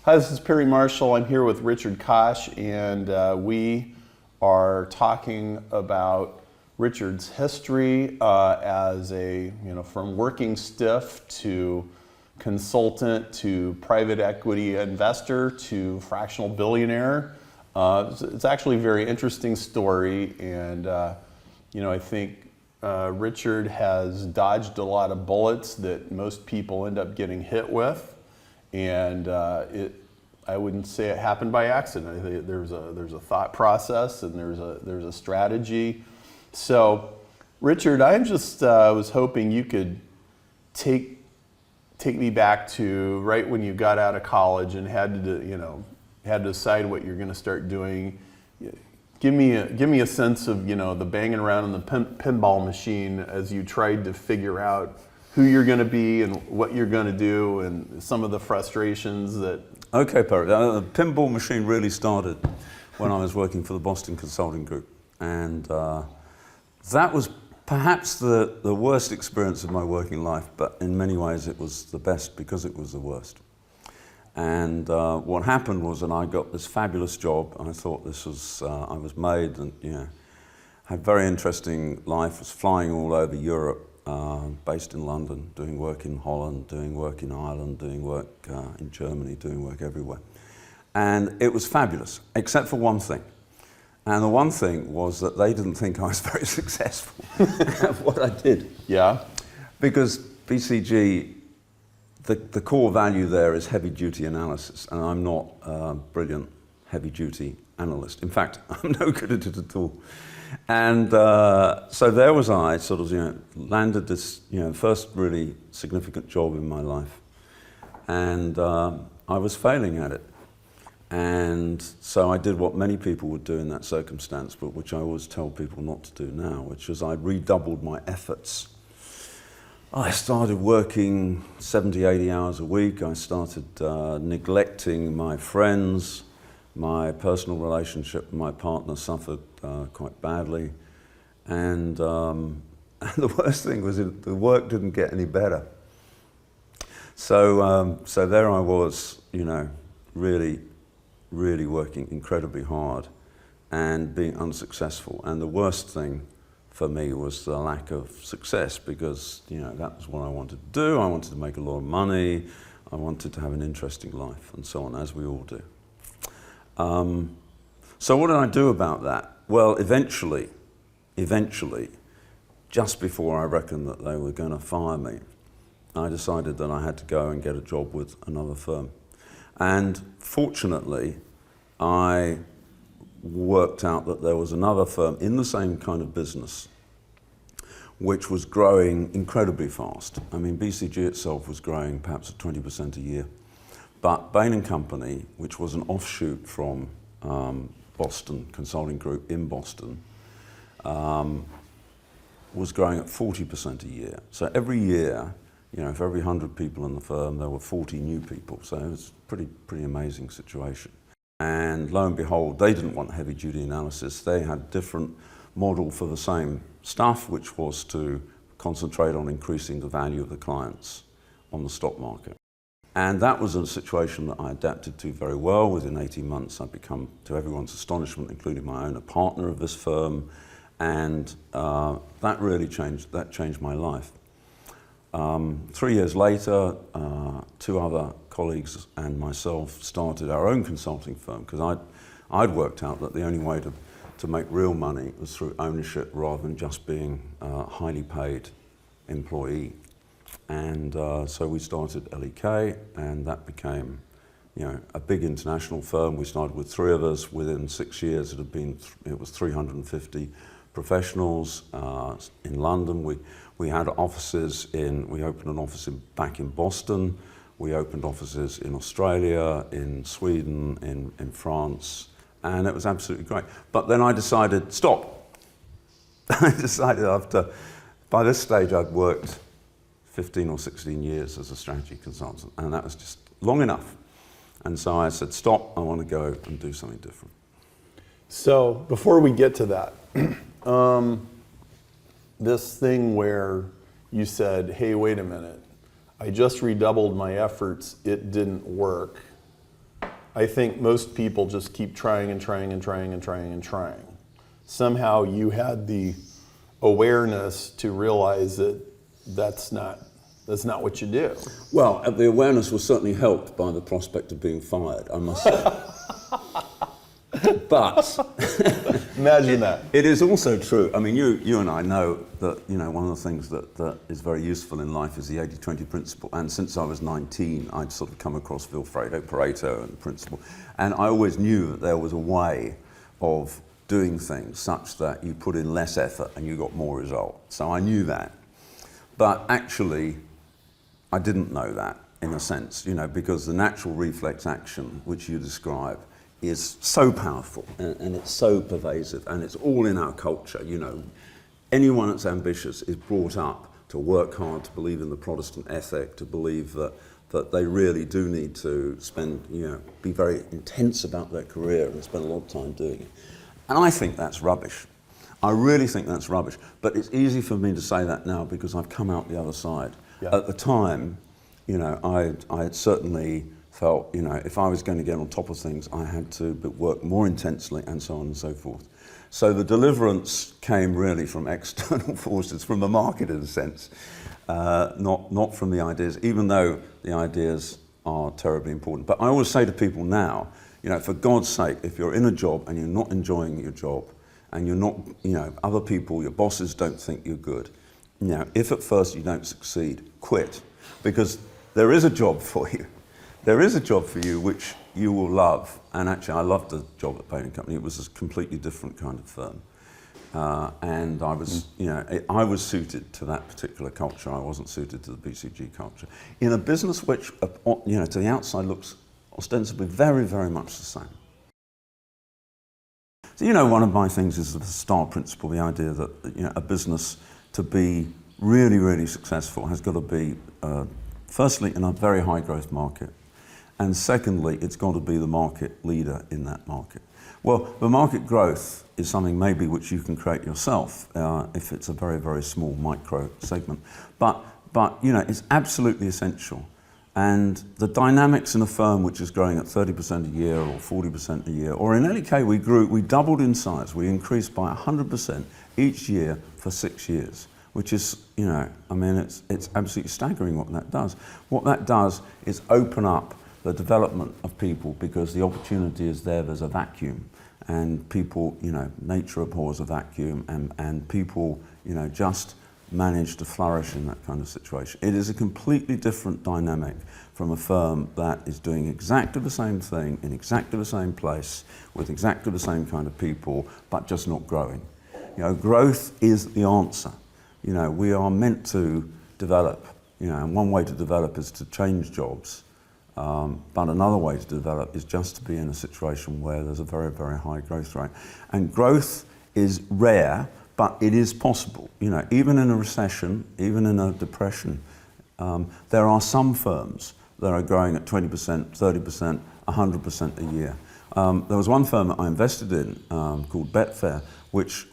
Hi, this is Perry Marshall. I'm here with Richard Koch, and we are talking about Richard's history as a, from working stiff to consultant to private equity investor to fractional billionaire. It's actually a very interesting story, and I think Richard has dodged a lot of bullets that most people end up getting hit with. And I wouldn't say it happened by accident. I think there's a thought process and there's a strategy. So, Richard, I just was hoping you could take me back to right when you got out of college and had to decide what you're going to start doing. Give me a sense of the banging around in the pinball machine as you tried to figure out who you're going to be and what you're going to do, and some of the frustrations that. Okay, Perry. The pinball machine really started when I was working for the Boston Consulting Group, and that was perhaps the worst experience of my working life, but in many ways it was the best because it was the worst. And what happened was, and I got this fabulous job. I thought this was, I was made, and had a very interesting life. Was flying all over Europe. Based in London, doing work in Holland, doing work in Ireland, doing work in Germany, doing work everywhere. And it was fabulous, except for one thing. And the one thing was that they didn't think I was very successful at what I did. Yeah. Because BCG, the core value there is heavy duty analysis, and I'm not a brilliant heavy duty analyst. In fact, I'm no good at it at all. And so there was I, sort of, landed this, first really significant job in my life. And I was failing at it. And so I did what many people would do in that circumstance, but which I always tell people not to do now, which is I redoubled my efforts. I started working 70, 80 hours a week. I started neglecting my friends. My personal relationship with my partner suffered quite badly, and the worst thing was the work didn't get any better. So there I was, really working incredibly hard and being unsuccessful. And the worst thing for me was the lack of success, because that was what I wanted to do. I wanted to make a lot of money. I wanted to have an interesting life, and so on, as we all do. So what did I do about that? Well, eventually, just before I reckoned that they were going to fire me, I decided that I had to go and get a job with another firm. And fortunately, I worked out that there was another firm in the same kind of business which was growing incredibly fast. I mean, BCG itself was growing perhaps at 20% a year. But Bain & Company, which was an offshoot from Boston Consulting Group in Boston, was growing at 40% a year. So every year, for every 100 people in the firm, there were 40 new people. So it was a pretty amazing situation. And lo and behold, they didn't want heavy duty analysis. They had a different model for the same stuff, which was to concentrate on increasing the value of the clients on the stock market. And that was a situation that I adapted to very well. Within 18 months, I'd become, to everyone's astonishment, including my own, a partner of this firm. And that really changed my life. 3 years later, two other colleagues and myself started our own consulting firm, because I'd worked out that the only way to make real money was through ownership rather than just being a highly paid employee. And so we started LEK, and that became, a big international firm. We started with 3 of us. Within 6 years, it was 350 professionals in London. We had offices we opened an office back in Boston. We opened offices in Australia, in Sweden, in France, and it was absolutely great. But then I decided, stop. I decided by this stage I'd worked 15 or 16 years as a strategy consultant, and that was just long enough. And so I said, stop, I want to go and do something different. So before we get to that, this thing where you said, hey, wait a minute, I just redoubled my efforts, it didn't work. I think most people just keep trying and trying and trying and trying and trying. Somehow you had the awareness to realize that that's not what you do. Well, the awareness was certainly helped by the prospect of being fired, I must say. But Imagine that. it is also true. I mean, you and I know that, you know, one of the things that is very useful in life is the 80-20 principle. And since I was 19, I'd sort of come across Vilfredo Pareto and the principle. And I always knew that there was a way of doing things such that you put in less effort and you got more result. So I knew that. But actually, I didn't know that, in a sense, you know, because the natural reflex action, which you describe, is so powerful and it's so pervasive and it's all in our culture, you know. Anyone that's ambitious is brought up to work hard, to believe in the Protestant ethic, to believe that they really do need to spend, you know, be very intense about their career and spend a lot of time doing it. And I think that's rubbish. I really think that's rubbish. But it's easy for me to say that now because I've come out the other side. Yeah. At the time, you know, I had certainly felt, you know, if I was going to get on top of things, I had to work more intensely and so on and so forth. So the deliverance came really from external forces, from the market in a sense, not from the ideas, even though the ideas are terribly important. But I always say to people now, you know, for God's sake, if you're in a job and you're not enjoying your job, and you're not, you know, other people, your bosses don't think you're good, you know, if at first you don't succeed, quit, because there is a job for you. There is a job for you which you will love. And actually, I loved the job at Bain & Company. It was a completely different kind of firm. And I was, you know, I was suited to that particular culture. I wasn't suited to the BCG culture. In a business which, you know, to the outside looks ostensibly very, very much the same. So, you know, one of my things is the STAR principle, the idea that, you know, a business to be really, really successful has got to be, firstly, in a very high growth market. And secondly, it's got to be the market leader in that market. Well, the market growth is something maybe which you can create yourself if it's a very, very small micro segment. But you know, it's absolutely essential. And the dynamics in a firm which is growing at 30% a year or 40% a year, or in LK we doubled in size. We increased by 100% each year for 6 years, which is, you know, I mean, it's absolutely staggering what that does. What that does is open up the development of people because the opportunity is there, there's a vacuum. And people, you know, nature abhors a vacuum and people, you know, just manage to flourish in that kind of situation. It is a completely different dynamic from a firm that is doing exactly the same thing in exactly the same place with exactly the same kind of people, but just not growing. You know, growth is the answer. You know, we are meant to develop, you know, and one way to develop is to change jobs. But another way to develop is just to be in a situation where there's a very, very high growth rate. And growth is rare, but it is possible. You know, even in a recession, even in a depression, there are some firms that are growing at 20%, 30%, 100% a year. There was one firm that I invested in called Betfair, which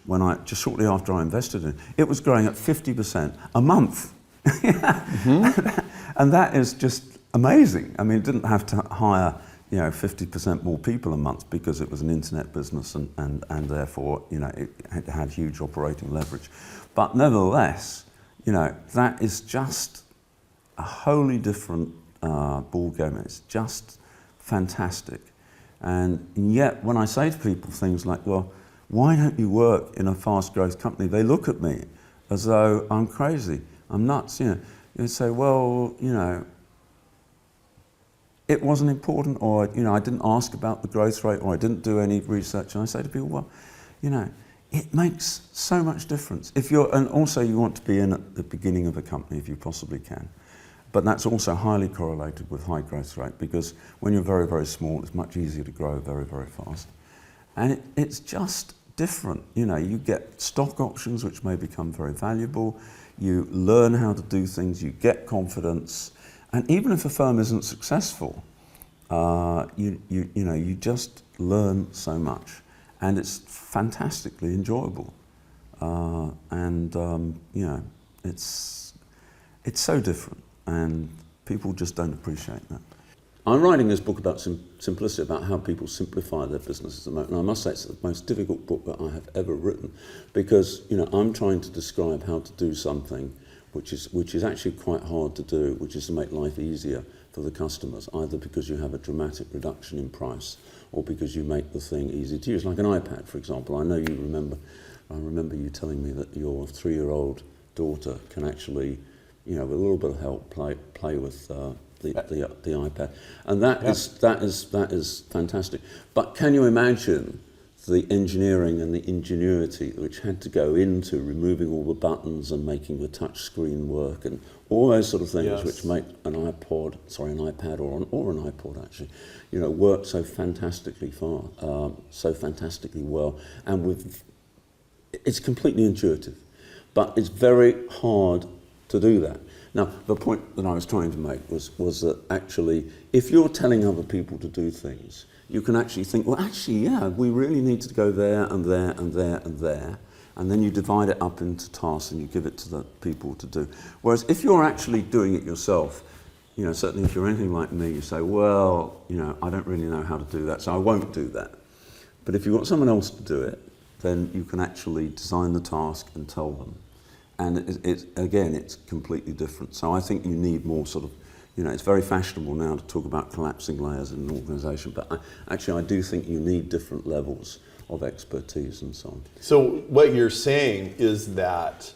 just shortly after I invested in, it was growing at 50% a month. And that is just amazing. I mean, it didn't have to hire, you know, 50% more people a month because it was an internet business and therefore, you know, it had huge operating leverage. But nevertheless, you know, that is just a wholly different ball game. It's just fantastic. And yet, when I say to people things like, well, why don't you work in a fast growth company? They look at me as though I'm crazy, I'm nuts, you know. They say, well, you know, it wasn't important, or, you know, I didn't ask about the growth rate, or I didn't do any research. And I say to people, well, you know, it makes so much difference. And also you want to be in at the beginning of a company if you possibly can. But that's also highly correlated with high growth rate, because when you're very, very small, it's much easier to grow very, very fast. And it's just different. You know, you get stock options, which may become very valuable. You learn how to do things, you get confidence. And even if a firm isn't successful, you know, you just learn so much. And it's fantastically enjoyable. You know, it's so different. And people just don't appreciate that. I'm writing this book about simplicity, about how people simplify their businesses at the moment. And I must say it's the most difficult book that I have ever written, because I'm trying to describe how to do something which is actually quite hard to do, which is to make life easier for the customers, either because you have a dramatic reduction in price or because you make the thing easy to use, like an iPad, for example. I remember you telling me that your 3-year-old daughter can actually, with a little bit of help, play with the iPad, and that is fantastic. But can you imagine the engineering and the ingenuity which had to go into removing all the buttons and making the touch screen work and all those sort of things which make an iPad or an iPod actually, work so fantastically so fantastically well, and it's completely intuitive, but it's very hard to do that. Now, the point that I was trying to make was that actually, if you're telling other people to do things, you can actually think, well, actually, yeah, we really need to go there and there and there and there, and then you divide it up into tasks and you give it to the people to do. Whereas if you're actually doing it yourself, certainly if you're anything like me, you say, well, I don't really know how to do that, so I won't do that. But if you've got someone else to do it, then you can actually design the task and tell them. And it's completely different. So I think you need more sort of, it's very fashionable now to talk about collapsing layers in an organisation, but I do think you need different levels of expertise and so on. So what you're saying is that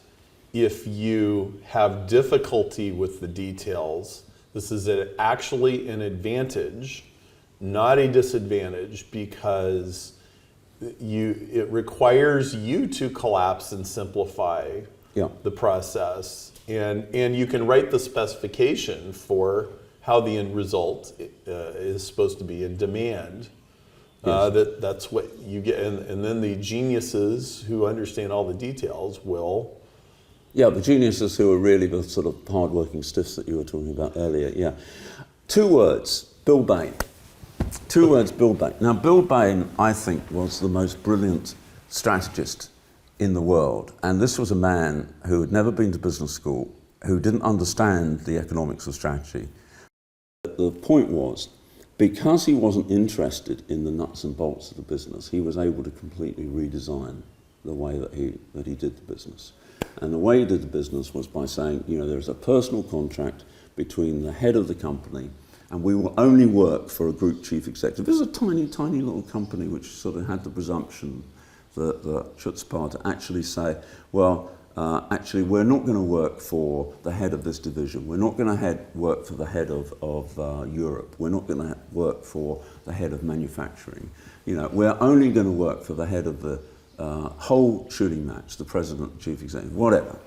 if you have difficulty with the details, this is actually an advantage, not a disadvantage, because it requires you to collapse and simplify the process, and you can write the specification for how the end result is supposed to be in demand. That's what you get, and then the geniuses who understand all the details will. Yeah, the geniuses who are really the sort of hard-working stiffs that you were talking about earlier. Yeah, 2 words: Bill Bain. 2 words: Bill Bain. Now, Bill Bain, I think, was the most brilliant strategist in the world, and this was a man who had never been to business school, who didn't understand the economics of strategy. The point was, because he wasn't interested in the nuts and bolts of the business, he was able to completely redesign the way that he did the business. And the way he did the business was by saying, there's a personal contract between the head of the company, and we will only work for a group chief executive. This is a tiny, tiny little company which sort of had the presumption, the chutzpah, to actually say, well, actually, we're not going to work for the head of this division. We're not going to work for the head of Europe. We're not going to work for the head of manufacturing. We're only going to work for the head of the whole shooting match, the president, chief executive, whatever.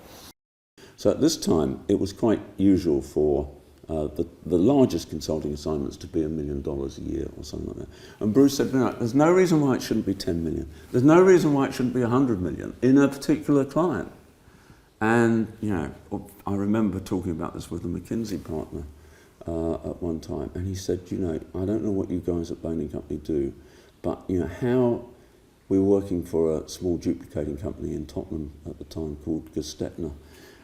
So at this time, it was quite usual for the largest consulting assignments to be $1 million a year or something like that. And Bruce said, no, there's no reason why it shouldn't be 10 million. There's no reason why it shouldn't be 100 million in a particular client. And, I remember talking about this with a McKinsey partner at one time, and he said, I don't know what you guys at Bain & Company do, but, how we were working for a small duplicating company in Tottenham at the time called Gestetner.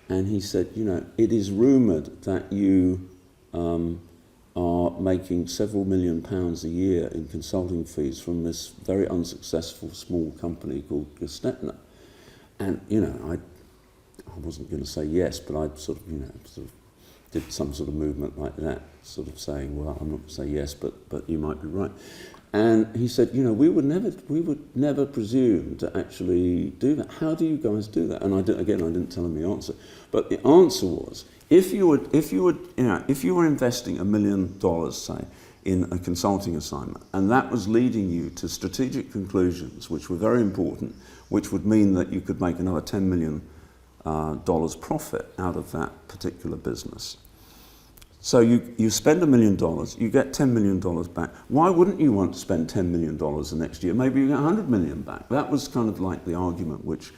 And he said, it is rumoured that you are making several £million a year in consulting fees from this very unsuccessful small company called Gestetner. And, I wasn't going to say yes, but I sort of did some sort of movement like that, sort of saying, well, I'm not going to say yes, but you might be right. And he said, we would never presume to actually do that. How do you guys do that? And I didn't tell him the answer. But the answer was, if you were investing $1 million, say, in a consulting assignment, and that was leading you to strategic conclusions, which were very important, which would mean that you could make another $10 million profit out of that particular business. So you spend $1 million, you get $10 million back. Why wouldn't you want to spend $10 million the next year? Maybe you get $100 million back. That was kind of like the argument which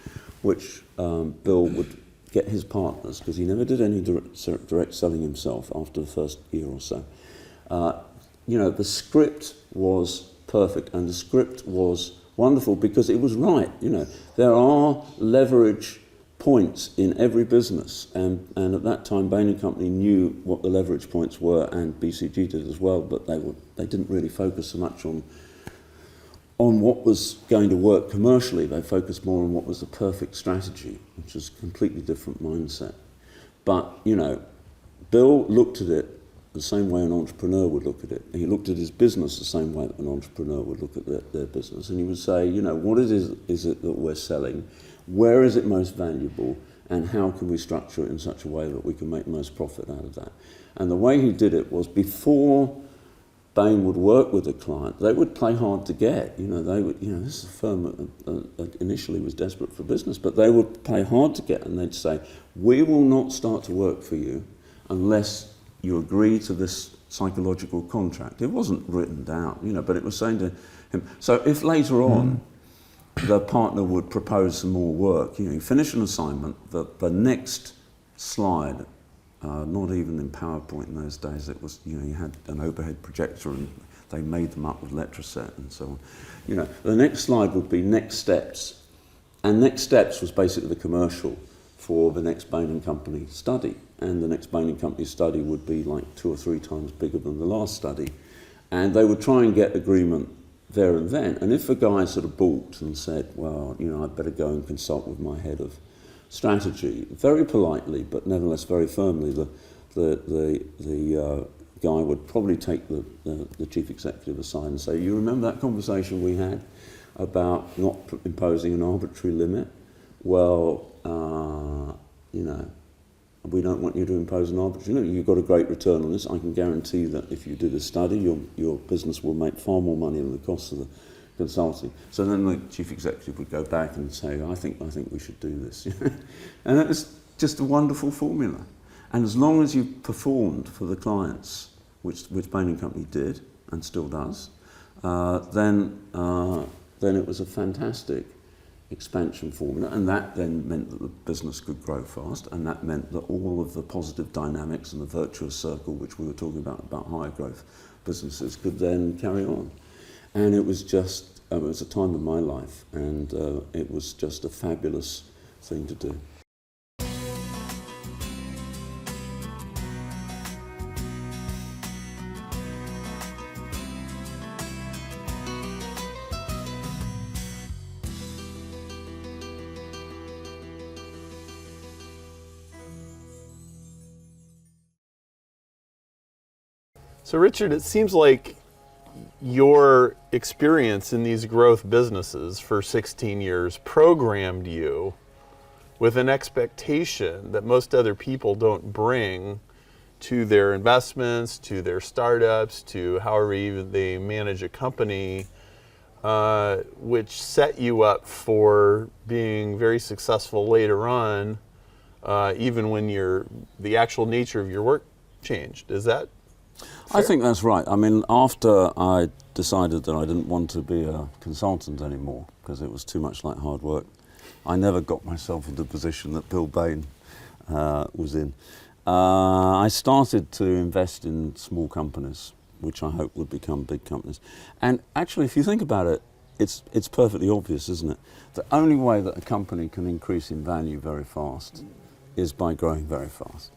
Bill would get his partners, because he never did any direct selling himself after the first year or so. The script was perfect, and the script was wonderful because it was right. There are leverage points in every business, and at that time Bain & Company knew what the leverage points were, and BCG did as well, but they didn't really focus so much on what was going to work commercially. They focused more on what was the perfect strategy, which was a completely different mindset. But, you know, Bill looked at it the same way an entrepreneur would look at it. He looked at his business the same way that an entrepreneur would look at their business. And he would say, you know, what is it that we're selling? Where is it most valuable? And how can we structure it in such a way that we can make the most profit out of that? And the way he did it was, before Bain would work with a client, they would play hard to get. You know, they would, you know, this is a firm that initially was desperate for business, but they would play hard to get, and they'd say, we will not start to work for you unless you agree to this psychological contract. It wasn't written down, you know, but it was saying to him, so if later on the partner would propose some more work, you know, you finish an assignment, the next slide, not even in PowerPoint in those days, it was, you know, you had an overhead projector and they made them up with Letraset and so on. You know, the next slide would be next steps. And next steps was basically the commercial for the next Bain & Company study. And the next Bain & Company study would be like 2 or 3 times bigger than the last study. And they would try and get agreement there and then. And if a guy sort of balked and said, well, you know, I'd better go and consult with my head of strategy, very politely, but nevertheless very firmly, the guy would probably take the chief executive aside and say, you remember that conversation we had about not imposing an arbitrary limit? Well, you know, we don't want you to impose an arbitrary limit. You've got a great return on this. I can guarantee that if you do this study, your business will make far more money than the cost of the consulting. So then the chief executive would go back and say, I think we should do this. And it was just a wonderful formula. And as long as you performed for the clients, which Bain & Company did and still does, then it was a fantastic expansion formula, and that then meant that the business could grow fast, and that meant that all of the positive dynamics and the virtuous circle, which we were talking about higher growth businesses, could then carry on. And it was just, it was a time of my life, and it was just a fabulous thing to do. So Richard, it seems like your experience in these growth businesses for 16 years programmed you with an expectation that most other people don't bring to their investments, to their startups, to however even they manage a company, which set you up for being very successful later on, even when the actual nature of your work changed. Is that fair? I think that's right. I mean, after I decided that I didn't want to be a consultant anymore because it was too much like hard work, I never got myself into the position that Bill Bain was in. I started to invest in small companies, which I hope would become big companies. And actually, if you think about it, it's perfectly obvious, isn't it? The only way that a company can increase in value very fast is by growing very fast.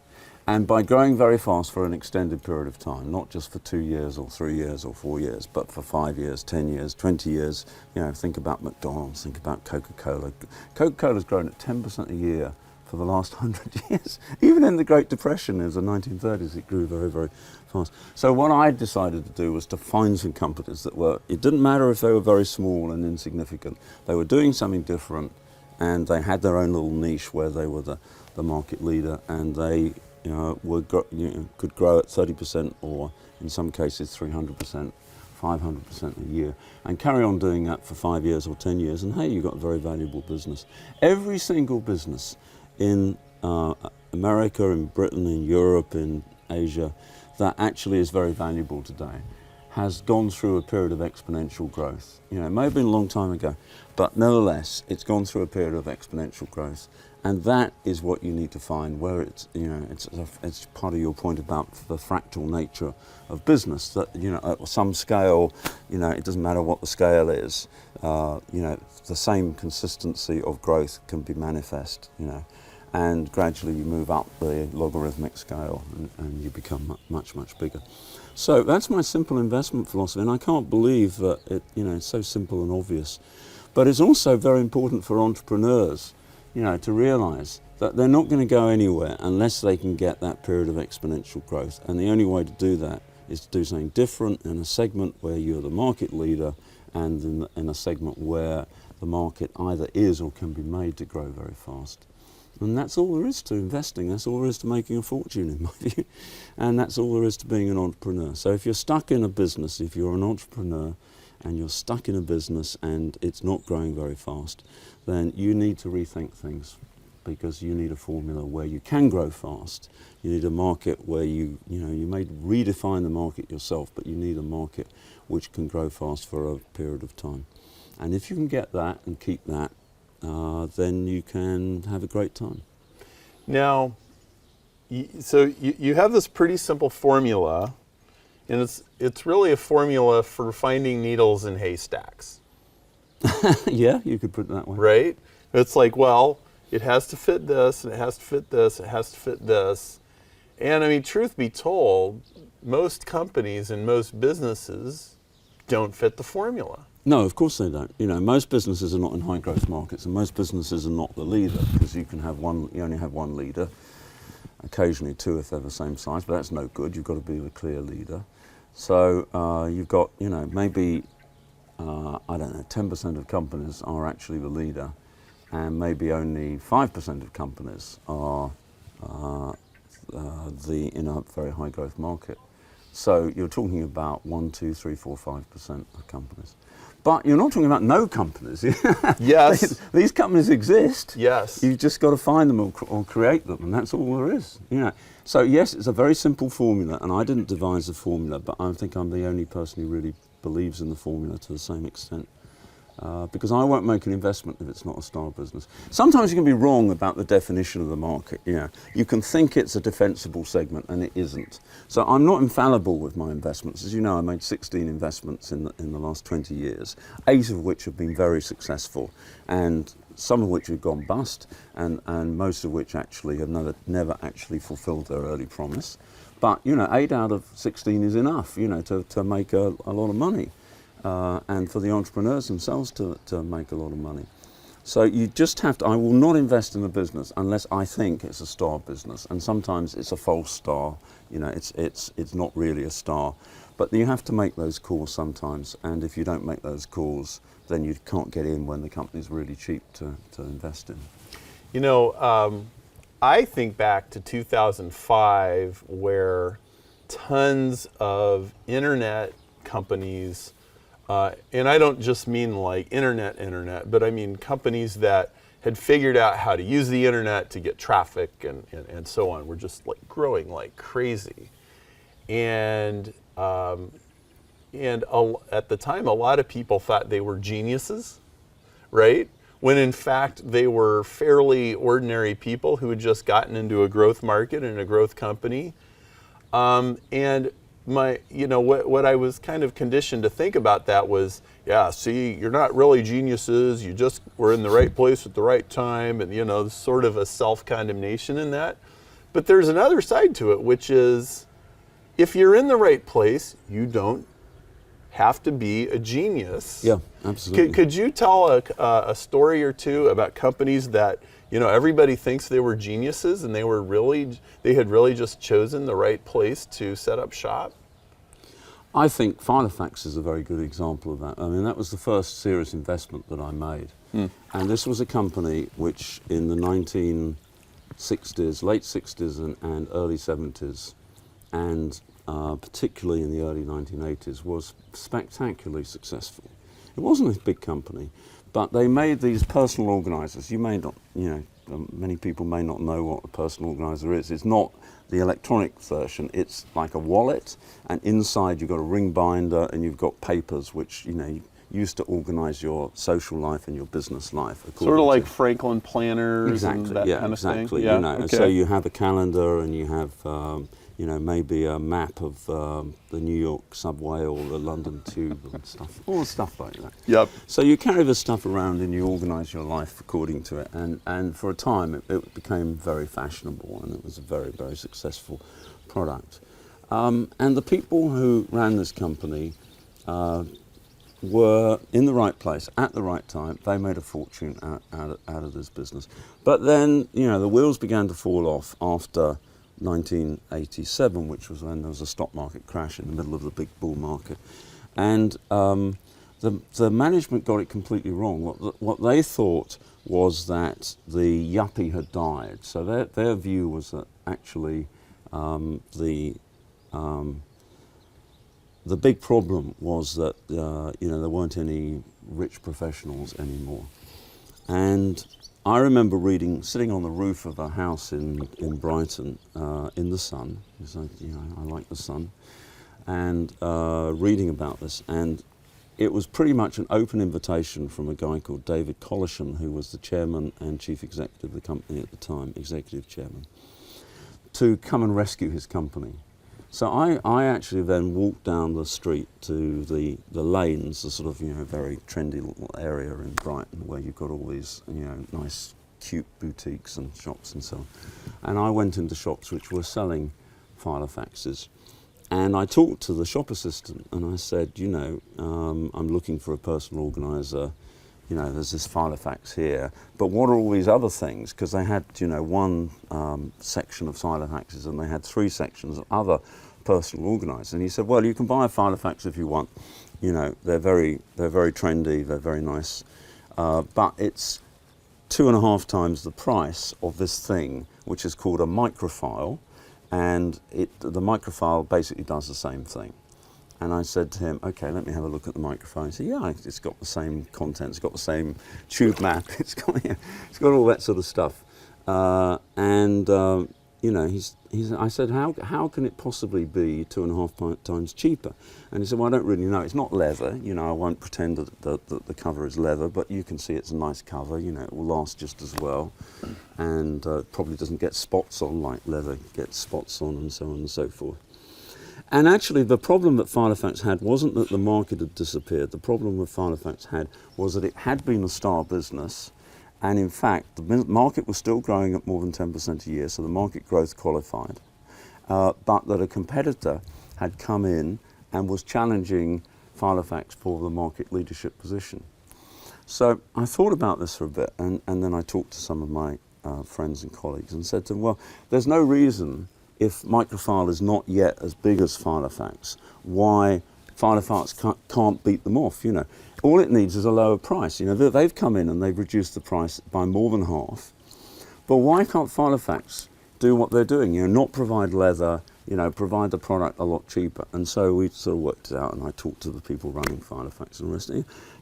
And by growing very fast for an extended period of time, not just for 2 years or 3 years or 4 years, but for 5 years, 10 years, 20 years. You know, think about McDonald's, think about Coca-Cola. Coca-Cola's grown at 10% a year for the last 100 years. Even in the Great Depression, in the 1930s, it grew very, very fast. So what I decided to do was to find some companies that were, it didn't matter if they were very small and insignificant, they were doing something different, and they had their own little niche where they were the market leader, and they could grow at 30% or in some cases 300%, 500% a year, and carry on doing that for 5 years or 10 years, and hey, you've got a very valuable business. Every single business in America, in Britain, in Europe, in Asia, that actually is very valuable today, has gone through a period of exponential growth. You know, it may have been a long time ago, but nevertheless, it's gone through a period of exponential growth. And that is what you need to find, where it's, it's part of your point about the fractal nature of business, that, at some scale, it doesn't matter what the scale is, the same consistency of growth can be manifest, and gradually you move up the logarithmic scale and you become much, much bigger. So that's my simple investment philosophy, and I can't believe that it's so simple and obvious. But it's also very important for entrepreneurs, to realize that they're not going to go anywhere unless they can get that period of exponential growth. And the only way to do that is to do something different in a segment where you're the market leader, and in a segment where the market either is or can be made to grow very fast. And that's all there is to investing. That's all there is to making a fortune, in my view. And that's all there is to being an entrepreneur. So if you're stuck in a business, if you're an entrepreneur and you're stuck in a business and it's not growing very fast, then you need to rethink things, because you need a formula where you can grow fast. You need a market where you may redefine the market yourself, but you need a market which can grow fast for a period of time. And if you can get that and keep that, then you can have a great time. Now, so you have this pretty simple formula, and it's really a formula for finding needles in haystacks. Yeah, you could put it that way. Right? It's like, well, it has to fit this, and it has to fit this, it has to fit this. And I mean, truth be told, most companies and most businesses don't fit the formula. No, of course they don't. Most businesses are not in high growth markets, and most businesses are not the leader, because you only have one leader, occasionally two if they're the same size, but that's no good. You've got to be the clear leader. So you've got, maybe, 10% of companies are actually the leader, and maybe only 5% of companies are in a very high growth market. So you're talking about 1, 2, 3, 4, 5% of companies. But you're not talking about no companies. Yes. These companies exist. Yes. You've just got to find them or create them, and that's all there is. So yes, it's a very simple formula, and I didn't devise the formula, but I think I'm the only person who really believes in the formula to the same extent. Because I won't make an investment if it's not a star business. Sometimes you can be wrong about the definition of the market. You can think it's a defensible segment, and it isn't. So I'm not infallible with my investments. As you know, I made 16 investments in the last 20 years, 8 of which have been very successful, and some of which have gone bust, and most of which actually have never actually fulfilled their early promise. But 8 out of 16 is enough, to make a lot of money. And for the entrepreneurs themselves to make a lot of money. So you just have to, I will not invest in a business unless I think it's a star business. And sometimes it's a false star, it's not really a star. But you have to make those calls sometimes, and if you don't make those calls, then you can't get in when the company's really cheap to invest in. I think back to 2005, where tons of internet companies, and I don't just mean like internet, but I mean companies that had figured out how to use the internet to get traffic and so on, were just like growing like crazy. And at the time, a lot of people thought they were geniuses, right? When in fact they were fairly ordinary people who had just gotten into a growth market and a growth company. And what I was kind of conditioned to think about that was, yeah, see, you're not really geniuses, you just were in the right place at the right time, and sort of a self-condemnation in that. But there's another side to it, which is, if you're in the right place, you don't have to be a genius. Yeah, absolutely. Could you tell a story or two about companies that everybody thinks they were geniuses, and they had really just chosen the right place to set up shop? I think Filofax is a very good example of that. I mean, that was the first serious investment that I made. And this was a company which in the 1960s, late 60s and early 70s, and particularly in the early 1980s, was spectacularly successful. It wasn't a big company, but they made these personal organizers. You may not, many people may not know what a personal organizer is. It's not the electronic version. It's like a wallet, and inside you've got a ring binder and you've got papers which you used to organise your social life and your business life. Sort of like to- Franklin planners exactly, and that yeah, kind of exactly. thing. Yeah, You know, okay. so you have a calendar and you have, you know, maybe a map of the New York subway or the London tube and stuff, all stuff like that. Yep. So you carry this stuff around and you organise your life according to it. And for a time it became very fashionable and it was a very, very successful product. And the people who ran this company were in the right place at the right time. They made a fortune out of this business. But then, you know, the wheels began to fall off after 1987, which was when there was a stock market crash in the middle of the big bull market. And the management got it completely wrong. What they thought was that the yuppie had died. So their view was that actually the big problem was that you know, there weren't any rich professionals anymore. And I remember sitting on the roof of a house in Brighton in the sun, because you know, I like the sun, and reading about this. And it was pretty much an open invitation from a guy called David Koch, who was the chairman and chief executive of the company at the time, executive chairman, to come and rescue his company. So I actually then walked down the street to the lanes, the sort of, you know, very trendy little area in Brighton where you've got all these, you know, nice, cute boutiques and shops and so on. And I went into shops which were selling Filofaxes. And I talked to the shop assistant and I said, you know, I'm looking for a personal organiser. You know, there's this Filofax here, but what are all these other things? Because they had, you know, one section of Filofaxes and they had 3 sections of other personal organisers. And he said, well, you can buy a Filofax if you want. You know, they're very trendy, they're very nice, but it's 2.5 times the price of this thing, which is called a microfile, and the microfile basically does the same thing. And I said to him, okay, let me have a look at the microphone. He said, yeah, it's got the same content, it's got the same tube map, it's got all that sort of stuff. You know, I said, how can it possibly be 2.5 times cheaper? And he said, well, I don't really know. It's not leather. You know, I won't pretend that the cover is leather, but you can see it's a nice cover. You know, it will last just as well. And probably doesn't get spots on like leather gets spots on, and so on and so forth. And actually, the problem that Filofax had wasn't that the market had disappeared. The problem that Filofax had was that it had been a star business. And in fact, the market was still growing at more than 10% a year, so the market growth qualified. But that a competitor had come in and was challenging Filofax for the market leadership position. So I thought about this for a bit, and then I talked to some of my friends and colleagues and said to them, well, there's no reason, if microfile is not yet as big as Filofax, why Filofax can't beat them off, you know. All it needs is a lower price. You know, they've come in and they've reduced the price by more than half. But why can't Filofax do what they're doing? You know, not provide leather, you know, provide the product a lot cheaper. And so we sort of worked it out, and I talked to the people running Filofax and the rest.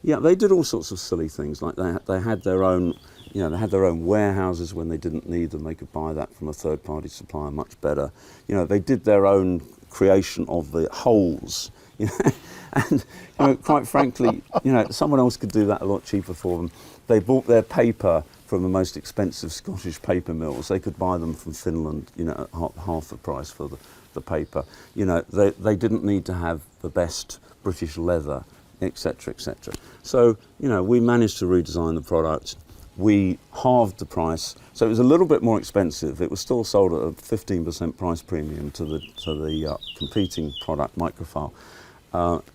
Yeah, they did all sorts of silly things, like they had their own, you know, they had their own warehouses when they didn't need them. They could buy that from a third-party supplier much better. You know, they did their own creation of the holes. You know, and you know, quite frankly, you know, someone else could do that a lot cheaper for them. They bought their paper from the most expensive Scottish paper mills. They could buy them from Finland, you know, at half the price for the paper. You know, they didn't need to have the best British leather, etc., etc. So, you know, we managed to redesign the product. We halved the price, so it was a little bit more expensive. It was still sold at a 15% price premium to the competing product, microfile.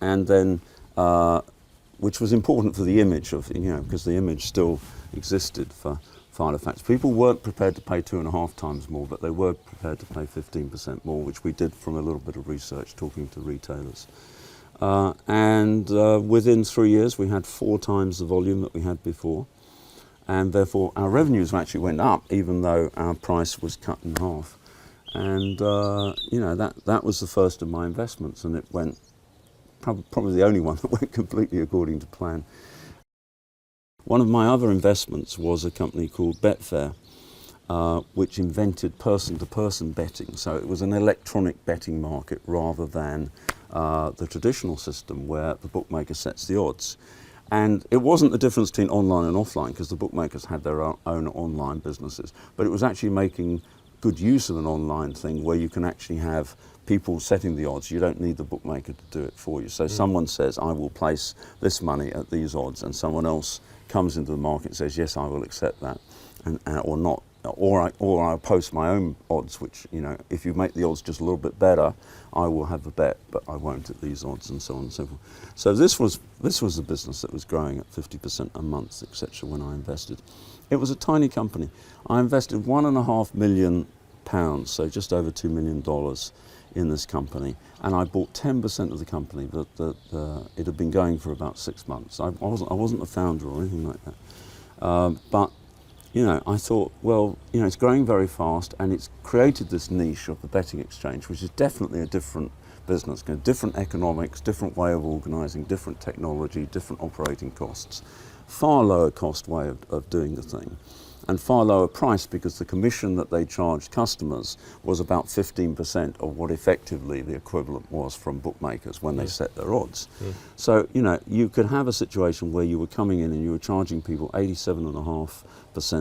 And then, which was important for the image of, you know, because the image still existed for Filofax. People weren't prepared to pay 2.5 times more, but they were prepared to pay 15% more, which we did from a little bit of research, talking to retailers. Within 3 years, we had 4 times the volume that we had before. And therefore, our revenues actually went up, even though our price was cut in half. And, you know, that was the first of my investments, and it went probably the only one that went completely according to plan. One of my other investments was a company called Betfair, which invented person-to-person betting. So it was an electronic betting market rather than the traditional system where the bookmaker sets the odds. And it wasn't the difference between online and offline, because the bookmakers had their own online businesses, but it was actually making good use of an online thing where you can actually have people setting the odds. You don't need the bookmaker to do it for you. So someone says, I will place this money at these odds, and someone else comes into the market and says, yes, I will accept that, or not. Or I post my own odds, which, you know, if you make the odds just a little bit better, I will have a bet, but I won't at these odds, and so on and so forth. So this was a business that was growing at 50% a month, etc. when I invested. It was a tiny company. I invested £1.5 million, so just over $2 million in this company, and I bought 10% of the company. It had been going for about 6 months. I wasn't the founder or anything like that, but you know, I thought, well, you know, it's growing very fast, and it's created this niche of the betting exchange, which is definitely a different business, different economics, different way of organising, different technology, different operating costs, far lower cost way of doing the thing, and far lower price, because the commission that they charged customers was about 15% of what effectively the equivalent was from bookmakers when they set their odds. So, you know, you could have a situation where you were coming in and you were charging people 87.5%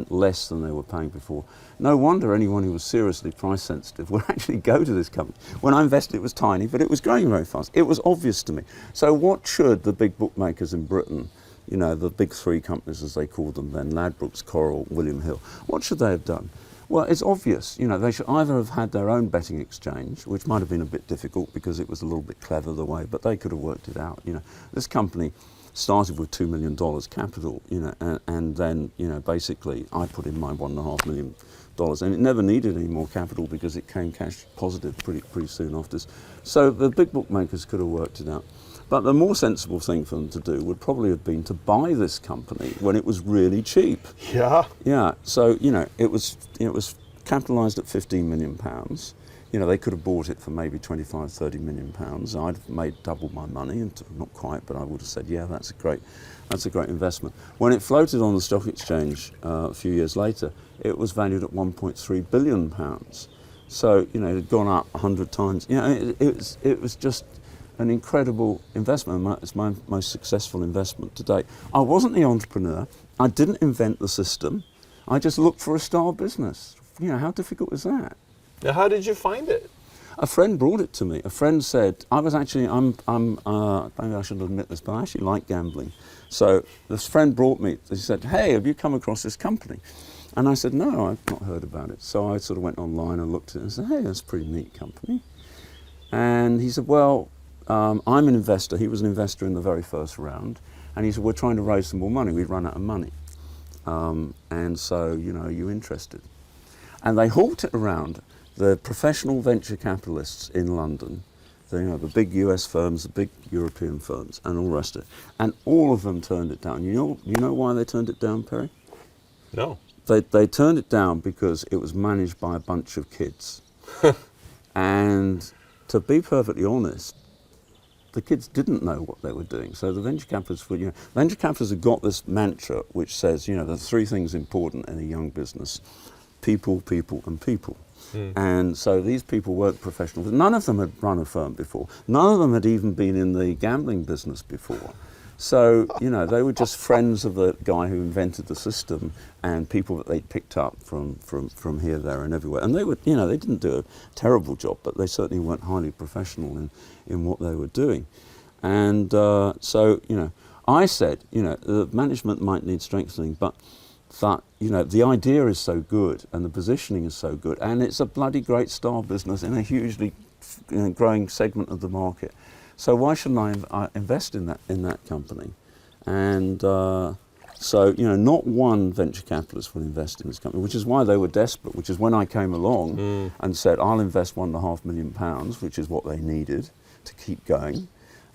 less than they were paying before. No wonder anyone who was seriously price sensitive would actually go to this company. When I invested, it was tiny, but it was growing very fast. It was obvious to me. So what should the big bookmakers in Britain, you know, the big three companies as they called them then, Ladbrokes, Coral, William Hill, what should they have done? Well, it's obvious. You know, they should either have had their own betting exchange, which might have been a bit difficult because it was a little bit clever the way, but they could have worked it out. You know, this company started with $2 million capital, you know, and then, you know, basically I put in my $1.5 million, and it never needed any more capital because it came cash positive pretty soon after this. So the big bookmakers could have worked it out. But the more sensible thing for them to do would probably have been to buy this company when it was really cheap. Yeah. Yeah. So, you know, it was capitalised at £15 million. You know, they could have bought it for maybe 25, 30 million pounds. I'd made double my money, and not quite, but I would have said, yeah, that's a great investment. When it floated on the stock exchange a few years later, it was valued at 1.3 billion pounds. So, you know, it had gone up 100 times. You know, it was just an incredible investment. It's my most successful investment to date. I wasn't the entrepreneur. I didn't invent the system. I just looked for a star business. You know, how difficult is that? Now, how did you find it? A friend brought it to me. A friend said, maybe I shouldn't admit this, but I actually like gambling. So this friend brought me, he said, hey, have you come across this company? And I said, no, I've not heard about it. So I sort of went online and looked at it and said, hey, that's a pretty neat company. And he said, well, I'm an investor. He was an investor in the very first round. And he said, we're trying to raise some more money. We've run out of money. And so, you know, are you interested? And they hawked it around the professional venture capitalists in London, you know, the big US firms, the big European firms, and all the rest of it. And all of them turned it down. You know why they turned it down, Perry? No. They turned it down because it was managed by a bunch of kids. And to be perfectly honest, the kids didn't know what they were doing. So the venture capitalists were, venture capitalists have got this mantra which says, there's three things important in a young business: people, people, and people. And so these people weren't professionals. None of them had run a firm before. None of them had even been in the gambling business before. So, they were just friends of the guy who invented the system and people that they'd picked up from here, there, and everywhere. And they were, they didn't do a terrible job, but they certainly weren't highly professional in what they were doing. And so, I said, the management might need strengthening, but that, the idea is so good and the positioning is so good, and it's a bloody great star business in a hugely growing segment of the market. So why shouldn't I invest in that company? And so, not one venture capitalist would invest in this company, which is why they were desperate, which is when I came along and said, I'll invest £1.5 million, which is what they needed to keep going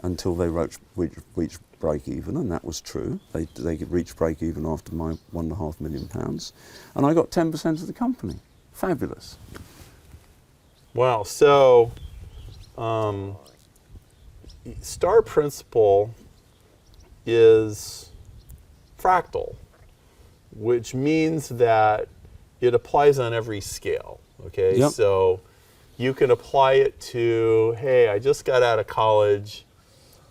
until they reached break even, and that was true. They could reach break even after my £1.5 million. And I got 10% of the company. Fabulous. Wow, so star principle is fractal, which means that it applies on every scale, okay? Yep. So you can apply it to, hey, I just got out of college,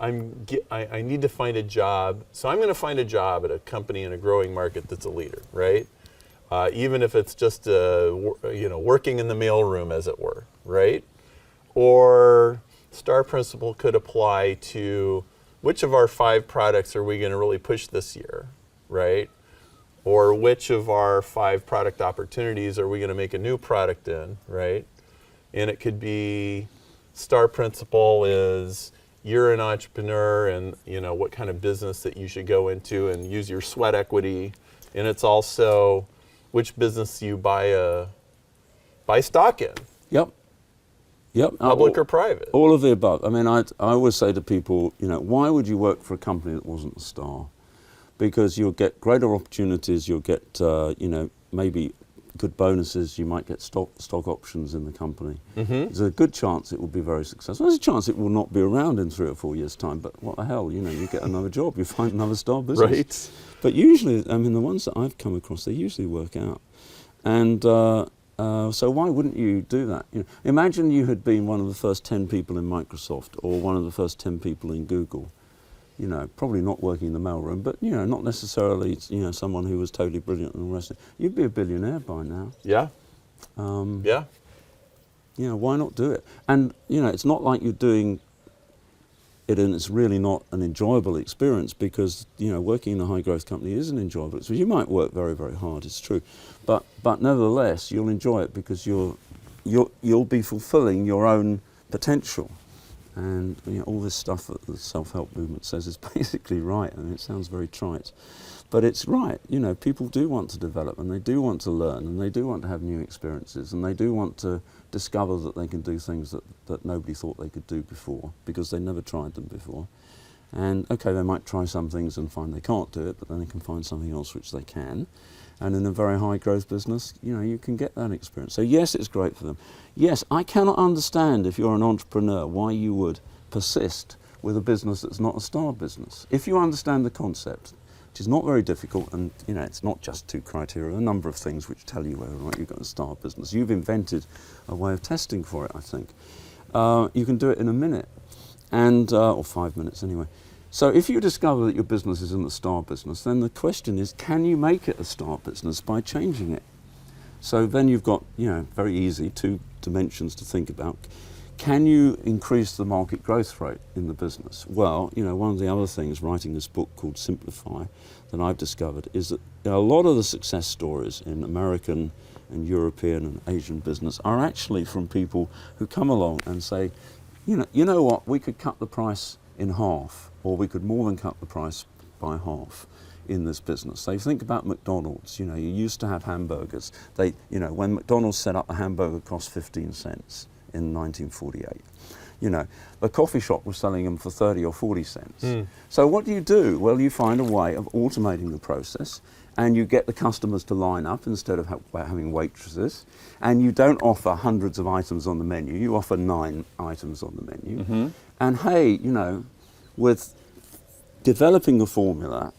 I need to find a job. So I'm going to find a job at a company in a growing market that's a leader, right? Even if it's just working in the mailroom, as it were, right? Or STAR principle could apply to which of our 5 products are we going to really push this year, right? Or which of our 5 product opportunities are we going to make a new product in, right? And it could be STAR principle is you're an entrepreneur and what kind of business that you should go into and use your sweat equity. And it's also which business you buy stock in. Yep. Yep. Public or private. All of the above. I mean, I always say to people, why would you work for a company that wasn't a STAR? Because you'll get greater opportunities, you'll get, maybe good bonuses, you might get stock options in the company. Mm-hmm. There's a good chance it will be very successful. There's a chance it will not be around in 3 or 4 years' time, but what the hell, you get another job, you find another STAR business. Right. But usually, the ones that I've come across, they usually work out. And so why wouldn't you do that? Imagine you had been one of the first 10 people in Microsoft or one of the first 10 people in Google. Probably not working in the mailroom, but not necessarily someone who was totally brilliant and the rest of it. You'd be a billionaire by now. Yeah. Yeah. Why not do it? And it's not like you're doing it and it's really not an enjoyable experience because working in a high growth company is an enjoyable experience. You might work very, very hard, it's true, but nevertheless you'll enjoy it because you'll be fulfilling your own potential. And all this stuff that the self-help movement says is basically right. I mean, it sounds very trite, but it's right. People do want to develop and they do want to learn and they do want to have new experiences and they do want to discover that they can do things that nobody thought they could do before because they never tried them before. And okay, they might try some things and find they can't do it, but then they can find something else which they can. And in a very high growth business, you can get that experience. So yes, it's great for them. Yes, I cannot understand if you're an entrepreneur why you would persist with a business that's not a STAR business. If you understand the concept, which is not very difficult, and it's not just 2 criteria, a number of things which tell you whether or not you've got a STAR business. You've invented a way of testing for it, I think. You can do it in a minute, or 5 minutes anyway. So if you discover that your business isn't a STAR business, then the question is, can you make it a STAR business by changing it? So then you've got, very easy 2 dimensions to think about. Can you increase the market growth rate in the business? Well, one of the other things writing this book called Simplify that I've discovered is that a lot of the success stories in American and European and Asian business are actually from people who come along and say, you know what, we could cut the price in half, or we could more than cut the price by half in this business. So you think about McDonald's, you used to have hamburgers. When McDonald's set up, a hamburger cost 15 cents in 1948. The coffee shop was selling them for 30 or 40 cents. So what do? Well, you find a way of automating the process and you get the customers to line up instead of having waitresses, and you don't offer hundreds of items on the menu, you offer 9 items on the menu. Mm-hmm. And hey, with developing a formula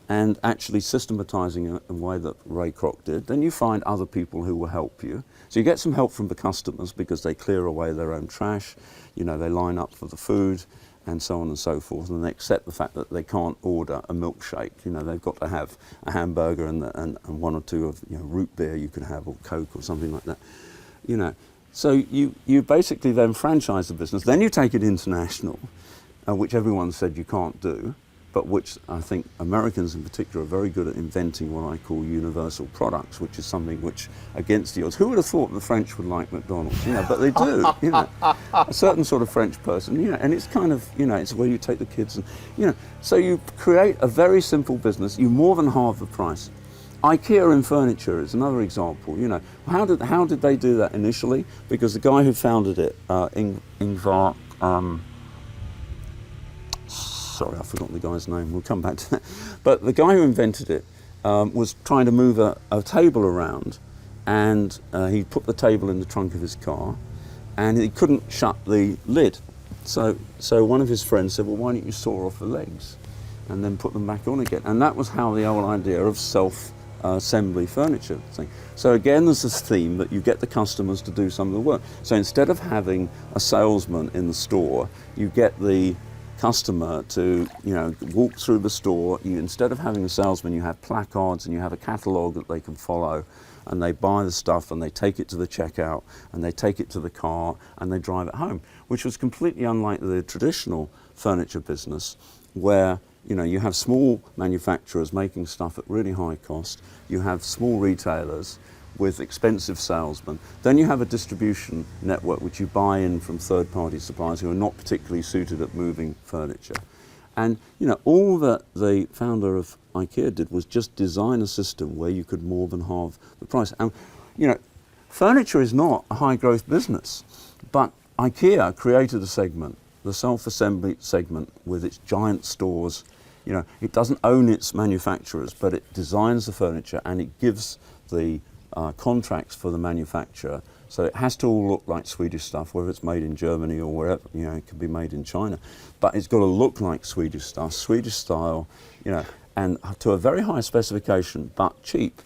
and actually systematizing it in a way that Ray Kroc did, then you find other people who will help you. So you get some help from the customers because they clear away their own trash, they line up for the food and so on and so forth, and they accept the fact that they can't order a milkshake. They've got to have a hamburger and 1 or 2 of root beer you could have, or Coke or something like that. So you basically then franchise the business, then you take it international, which everyone said you can't do, but which I think Americans in particular are very good at inventing what I call universal products, which is something which, against the odds, who would have thought the French would like McDonald's? But they do. A certain sort of French person, and it's kind of, it's where you take the kids, and so you create a very simple business. You more than halve the price. IKEA in furniture is another example. How did they do that initially? Because the guy who founded it, Ingvar. Sorry, I've forgotten the guy's name. We'll come back to that. But the guy who invented it was trying to move a table around, and he put the table in the trunk of his car, and he couldn't shut the lid. So one of his friends said, well, why don't you saw off the legs and then put them back on again? And that was how the whole idea of self-assembly furniture thing. So again, there's this theme that you get the customers to do some of the work. So instead of having a salesman in the store, you get the customer to, walk through the store. Instead of having a salesman, you have placards and you have a catalogue that they can follow, and they buy the stuff and they take it to the checkout and they take it to the car and they drive it home, which was completely unlike the traditional furniture business, where you have small manufacturers making stuff at really high cost, you have small retailers with expensive salesmen, then you have a distribution network which you buy in from third-party suppliers who are not particularly suited at moving furniture. And all that the founder of IKEA did was just design a system where you could more than halve the price. And furniture is not a high-growth business, but IKEA created a segment, the self-assembly segment, with its giant stores. It doesn't own its manufacturers, but it designs the furniture and it gives the contracts for the manufacturer. So it has to all look like Swedish stuff, whether it's made in Germany or wherever. It could be made in China, but it's got to look like Swedish stuff, Swedish style, and to a very high specification, but cheap.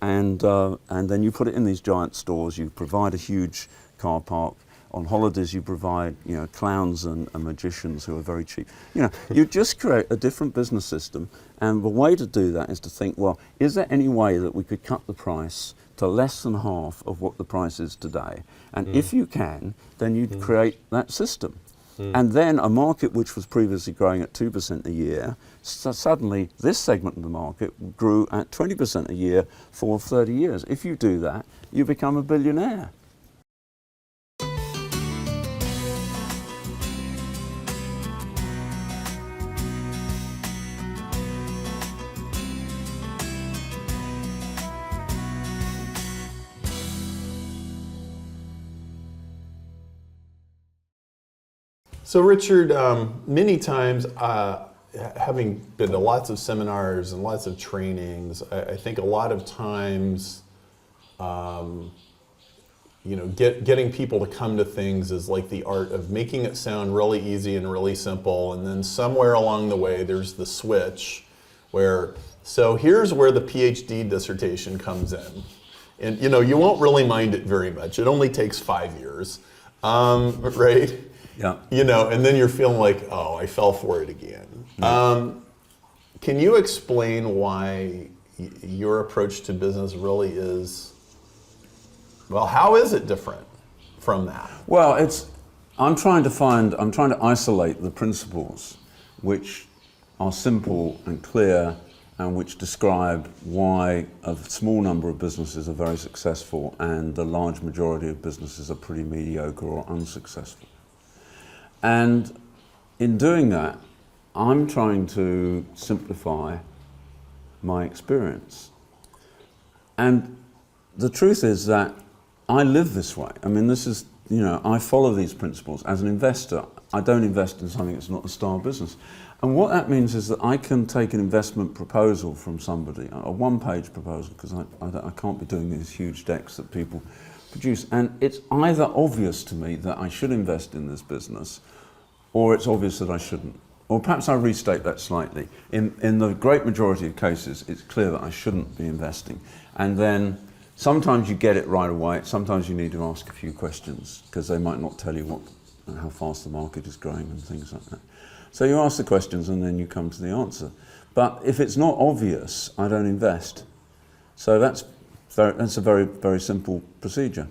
And then you put it in these giant stores. You provide a huge car park. On holidays, you provide, clowns and magicians who are very cheap. You just create a different business system, and the way to do that is to think, well, is there any way that we could cut the price to less than half of what the price is today? And if you can, then you'd create that system. And then a market which was previously growing at 2% a year, suddenly this segment of the market grew at 20% a year for 30 years. If you do that, you become a billionaire. So Richard, many times, having been to lots of seminars and lots of trainings, I think a lot of times, getting people to come to things is like the art of making it sound really easy and really simple, and then somewhere along the way there's the switch where, so here's where the PhD dissertation comes in. And you won't really mind it very much. It only takes 5 years, right? Yeah. And then you're feeling like, oh, I fell for it again. Can you explain why your approach to business really is, well, how is it different from that? Well, I'm trying to isolate the principles which are simple and clear and which describe why a small number of businesses are very successful and the large majority of businesses are pretty mediocre or unsuccessful. And in doing that, I'm trying to simplify my experience. And the truth is that I live this way. I mean, this is, I follow these principles. As an investor, I don't invest in something that's not a star business. And what that means is that I can take an investment proposal from somebody, a one-page proposal, because I can't be doing these huge decks that people produce. And it's either obvious to me that I should invest in this business, or it's obvious that I shouldn't. Or perhaps I restate that slightly. In the great majority of cases, it's clear that I shouldn't be investing. And then sometimes you get it right away. Sometimes you need to ask a few questions because they might not tell you how fast the market is growing and things like that. So you ask the questions and then you come to the answer. But if it's not obvious, I don't invest. So that's a very, very simple procedure.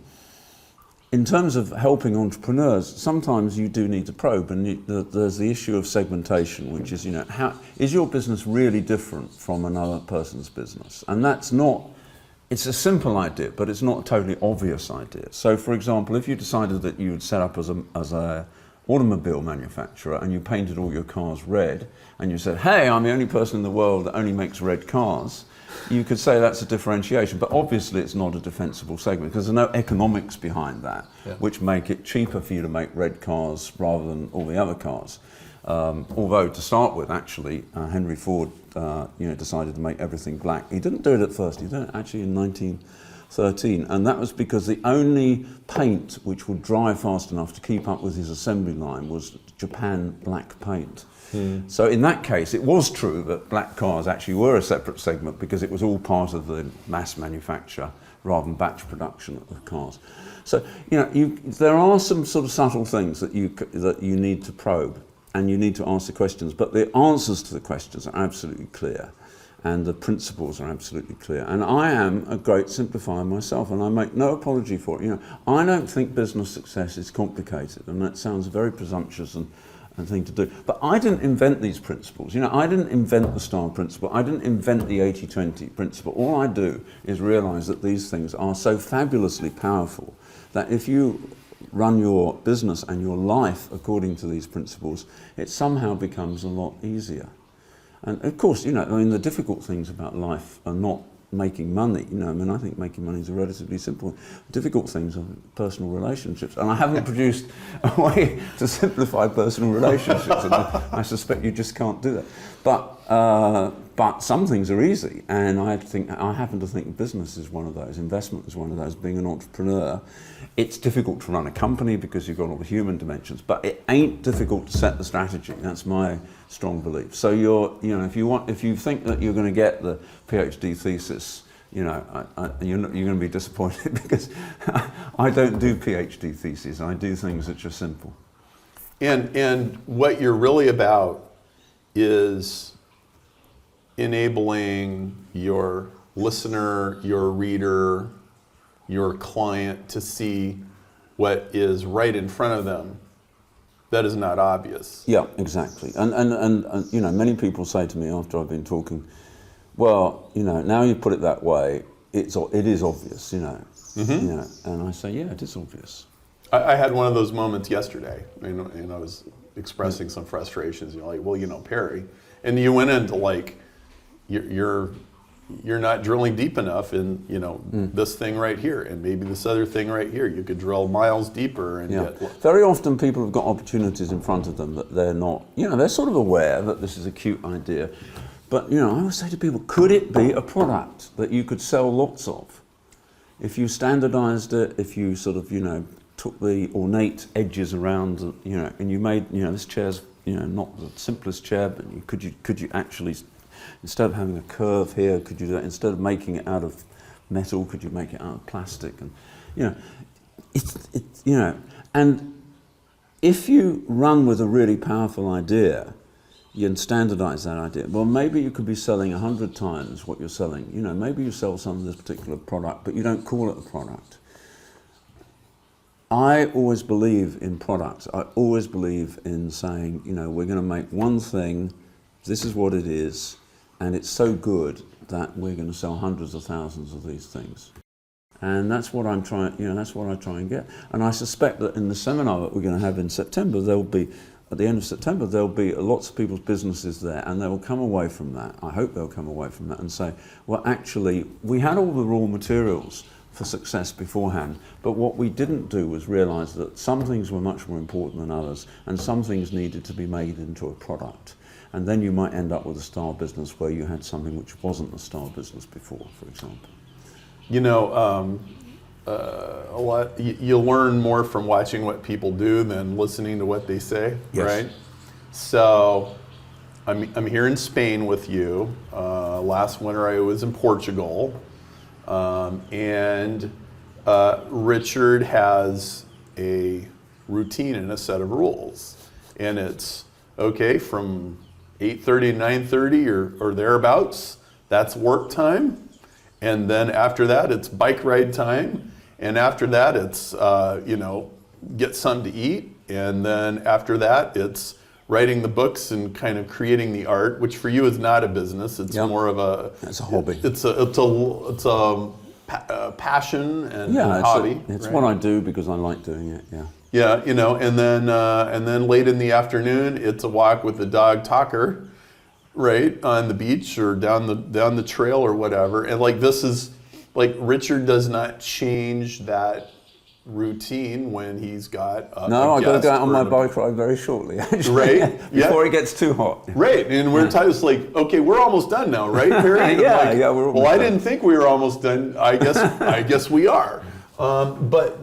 In terms of helping entrepreneurs, sometimes you do need to probe, and there's the issue of segmentation, which is, how is your business really different from another person's business? And it's a simple idea, but it's not a totally obvious idea. So, for example, if you decided that you would set up as a automobile manufacturer and you painted all your cars red, and you said, hey, I'm the only person in the world that only makes red cars, you could say that's a differentiation, but obviously it's not a defensible segment because there's no economics behind that, which make it cheaper for you to make red cars rather than all the other cars. Although to start with, actually, Henry Ford, decided to make everything black. He didn't do it at first. He did it actually in 1913, and that was because the only paint which would dry fast enough to keep up with his assembly line was Japan black paint. So in that case, it was true that black cars actually were a separate segment because it was all part of the mass manufacture rather than batch production of cars. So there are some sort of subtle things that you need to probe. and you need to ask the questions, but the answers to the questions are absolutely clear, and the principles are absolutely clear. And I am a great simplifier myself, and I make no apology for it. You know, I don't think business success is complicated, and that sounds very presumptuous and thing to do. But I didn't invent these principles. You know, I didn't invent the STAR principle. I didn't invent the 80-20 principle. All I do is realize that these things are so fabulously powerful that if you run your business and your life according to these principles, it somehow becomes a lot easier. And of course, you know, I mean, the difficult things about life are not making money. You know, I mean, I think making money is a relatively simple. Difficult things are personal relationships, and I haven't produced a way to simplify personal relationships, and I suspect you just can't do that. But some things are easy, and I happen to think business is one of those. Investment is one of those. Being an entrepreneur, it's difficult to run a company because you've got all the human dimensions, but it ain't difficult to set the strategy. That's my strong belief. So if you think that you're going to get the PhD thesis, you know, you're going to be disappointed because I don't do PhD theses. I do things that are simple. And what you're really about is enabling your listener, your reader, your client to see what is right in front of them that is not obvious. Yeah, exactly. And you know, many people say to me after I've been talking, well, you know, now you put it that way, it is obvious, you know. Mm-hmm. You know, and I say, yeah, it is obvious. I had one of those moments yesterday, and I was expressing some frustrations. You know, like, well, you know, Perry, and you went into like, you're not drilling deep enough in, you know, this thing right here, and maybe this other thing right here. You could drill miles deeper and get. Very often people have got opportunities in front of them that they're not, you know, they're sort of aware that this is a cute idea. But, you know, I always say to people, could it be a product that you could sell lots of? If you standardized it, if you sort of, you know, took the ornate edges around, you know, and you made, you know, this chair's, you know, not the simplest chair, but could you actually, instead of having a curve here, could you do that? Instead of making it out of metal, could you make it out of plastic? And, you know, it's you know, and if you run with a really powerful idea, you can standardize that idea. Well, maybe you could be selling 100 times what you're selling. You know, maybe you sell some of this particular product, but you don't call it a product. I always believe in products. I always believe in saying, you know, we're going to make one thing, this is what it is, and it's so good that we're going to sell hundreds of thousands of these things. And that's what I'm trying, you know, that's what I try and get. And I suspect that in the seminar that we're going to have in September, there'll be, at the end of September, there'll be lots of people's businesses there, and they will come away from that. I hope they'll come away from that and say, well, actually, we had all the raw materials for success beforehand, but what we didn't do was realize that some things were much more important than others, and some things needed to be made into a product. And then you might end up with a star business where you had something which wasn't a star business before, for example. You know, a lot. You learn more from watching what people do than listening to what they say, yes. Right? So, I'm here in Spain with you. Last winter I was in Portugal, and Richard has a routine and a set of rules, and it's okay from 8:30 to 9:30 or thereabouts. That's work time. And then after that, it's bike ride time. And after that, it's, you know, get something to eat. And then after that, it's writing the books and kind of creating the art, which for you is not a business. It's more of a... It's a hobby. It's a passion and a hobby. It's right? What I do because I like doing it, yeah. Yeah, you know, and then late in the afternoon, it's a walk with the dog Talker, right, on the beach or down the trail or whatever. And like this is like Richard does not change that routine when he's got a I got to go out on my bike bike ride very shortly, actually. Right? Before it gets too hot. Right, and we're it's like, okay, we're almost done now, right, Perry? Yeah, like, we're almost well, I done. didn't think we were almost done. I guess we are. But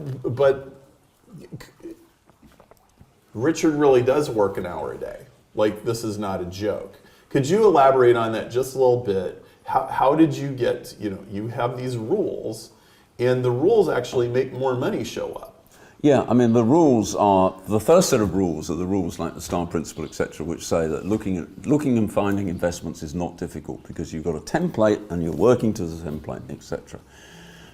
Richard really does work an hour a day. Like, this is not a joke. Could you elaborate on that just a little bit? How did you get, you know, you have these rules, and the rules actually make more money show up. Yeah, I mean, the rules are, the first set of rules are the rules like the STAR principle, etc., which say that looking and finding investments is not difficult because you've got a template and you're working to the template, etc.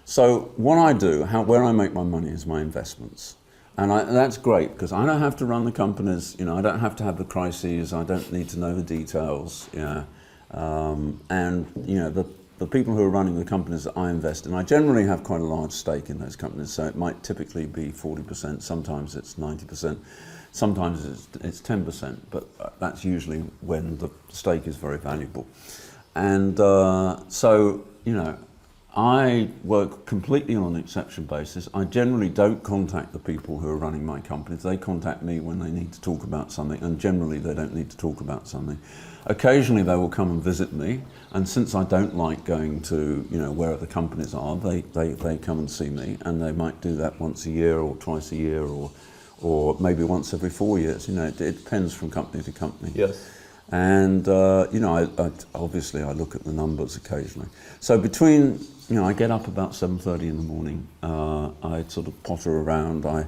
So what I do, where I make my money is my investments. And that's great because I don't have to run the companies, I don't have to have the crises, I don't need to know the details, and the people who are running the companies that I invest in, I generally have quite a large stake in those companies, so it might typically be 40%, sometimes it's 90%, sometimes it's 10%, but that's usually when the stake is very valuable. And I work completely on an exception basis. I generally don't contact the people who are running my companies. They contact me when they need to talk about something, and generally they don't need to talk about something. Occasionally they will come and visit me, and since I don't like going to where the companies are, they come and see me, and they might do that once a year or twice a year or maybe once every 4 years. It depends from company to company. Yes. And I obviously I look at the numbers occasionally. So between I get up about 7:30 in the morning. I sort of potter around. I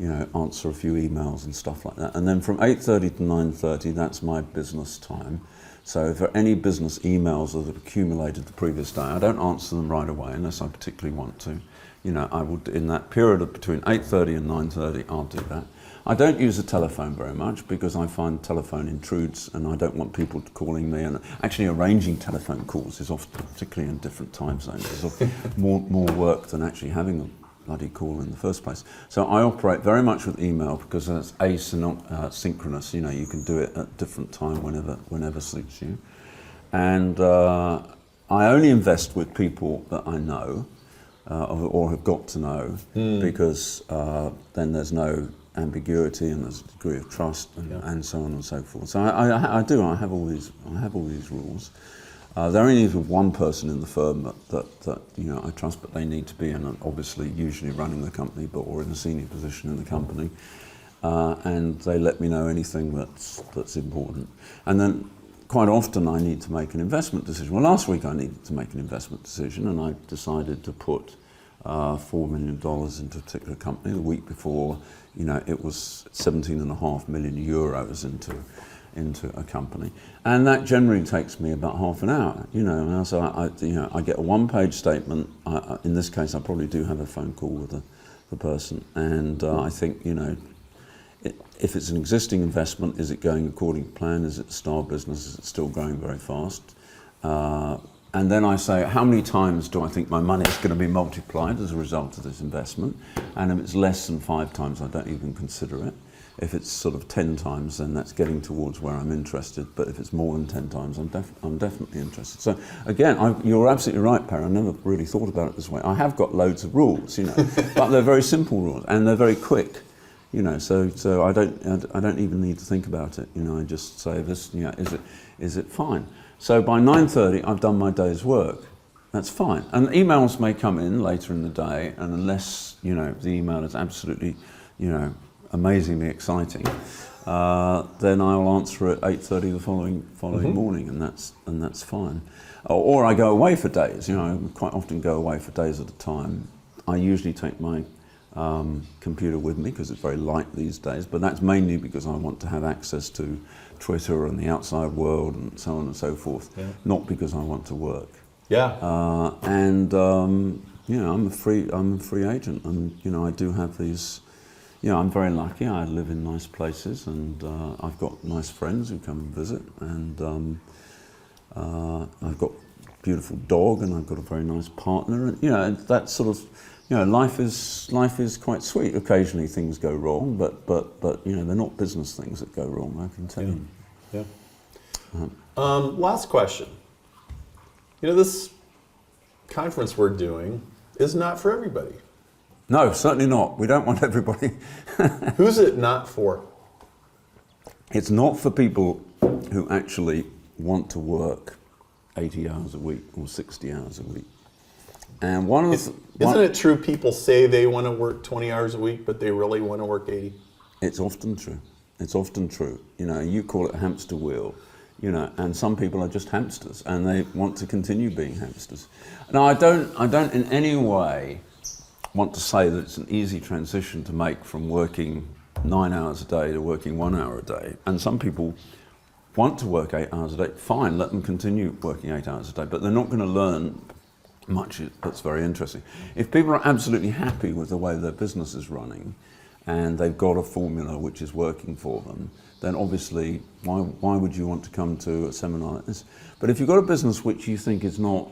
answer a few emails and stuff like that. And then from 8:30 to 9:30, that's my business time. So if there are any business emails that have accumulated the previous day, I don't answer them right away unless I particularly want to. I would, in that period of between 8:30 and 9:30, I'll do that. I don't use the telephone very much because I find telephone intrudes and I don't want people calling me, and actually arranging telephone calls is often, particularly in different time zones, is often more work than actually having a bloody call in the first place. So I operate very much with email because that's asynchronous. You can do it at different time whenever suits you. And I only invest with people that I know or have got to know because then there's no ambiguity and there's a degree of trust and so on and so forth. So I have all these rules. There only is one person in the firm that I trust, but they need to be obviously usually running the company, or in a senior position in the company, and they let me know anything that's important. And then quite often I need to make an investment decision. Well, last week I needed to make an investment decision, and I decided to put $4 million into a particular company. The week before, it was 17.5 million euros into a company, and that generally takes me about half an hour. So I get a one-page statement. In this case, I probably do have a phone call with the person, and I think if it's an existing investment, is it going according to plan? Is it a star business? Is it still growing very fast? And then I say, how many times do I think my money is going to be multiplied as a result of this investment? And if it's less than 5 times, I don't even consider it. If it's sort of 10 times, then that's getting towards where I'm interested. But if it's more than 10 times, I'm definitely interested. So again, you're absolutely right, Perry. I never really thought about it this way. I have got loads of rules, but they're very simple rules and they're very quick. So I don't even need to think about it. I just say this. Is it fine? So by 9:30, I've done my day's work. That's fine. And emails may come in later in the day, and unless the email is absolutely, amazingly exciting, then I'll answer at 8:30 the following morning, and that's fine. Or I go away for days. I quite often go away for days at a time. I usually take my computer with me because it's very light these days, but that's mainly because I want to have access to Twitter and the outside world and so on and so forth, not because I want to work. I'm a free agent, and I do have these. I'm very lucky. I live in nice places, and I've got nice friends who come and visit, and I've got a beautiful dog, and I've got a very nice partner, and that sort of. Life is quite sweet. Occasionally things go wrong, but they're not business things that go wrong, I can tell you. Yeah. Last question. This conference we're doing is not for everybody. No, certainly not. We don't want everybody. Who's it not for? It's not for people who actually want to work 80 hours a week or 60 hours a week. And isn't it true people say they want to work 20 hours a week, but they really want to work 80? It's often true. It's often true. You call it hamster wheel, and some people are just hamsters and they want to continue being hamsters. Now, I don't in any way want to say that it's an easy transition to make from working 9 hours a day to working 1 hour a day. And some people want to work 8 hours a day, fine, let them continue working 8 hours a day, but they're not going to learn much that's very interesting. If people are absolutely happy with the way their business is running and they've got a formula which is working for them, then obviously why would you want to come to a seminar like this? But if you've got a business which you think is not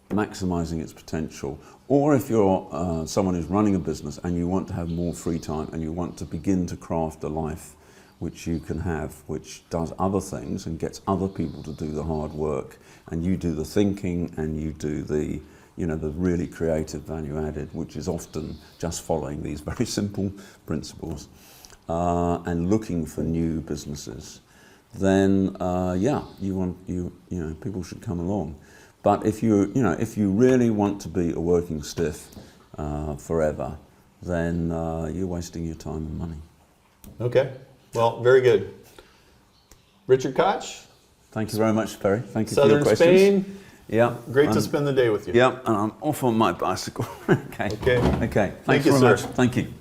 maximizing its potential, or if you're someone who's running a business and you want to have more free time and you want to begin to craft a life which you can have, which does other things and gets other people to do the hard work, and you do the thinking and you do the the really creative value added, which is often just following these very simple principles and looking for new businesses, then people should come along. But if if you really want to be a working stiff forever, then you're wasting your time and money. Okay, well, very good. Richard Koch. Thank you very much, Perry. Thank you for Southern your questions. Spain. Yeah. Great to spend the day with you. Yeah, and I'm off on my bicycle. Okay. Okay. Okay. Thank Thanks you, very sir. much. Thank you.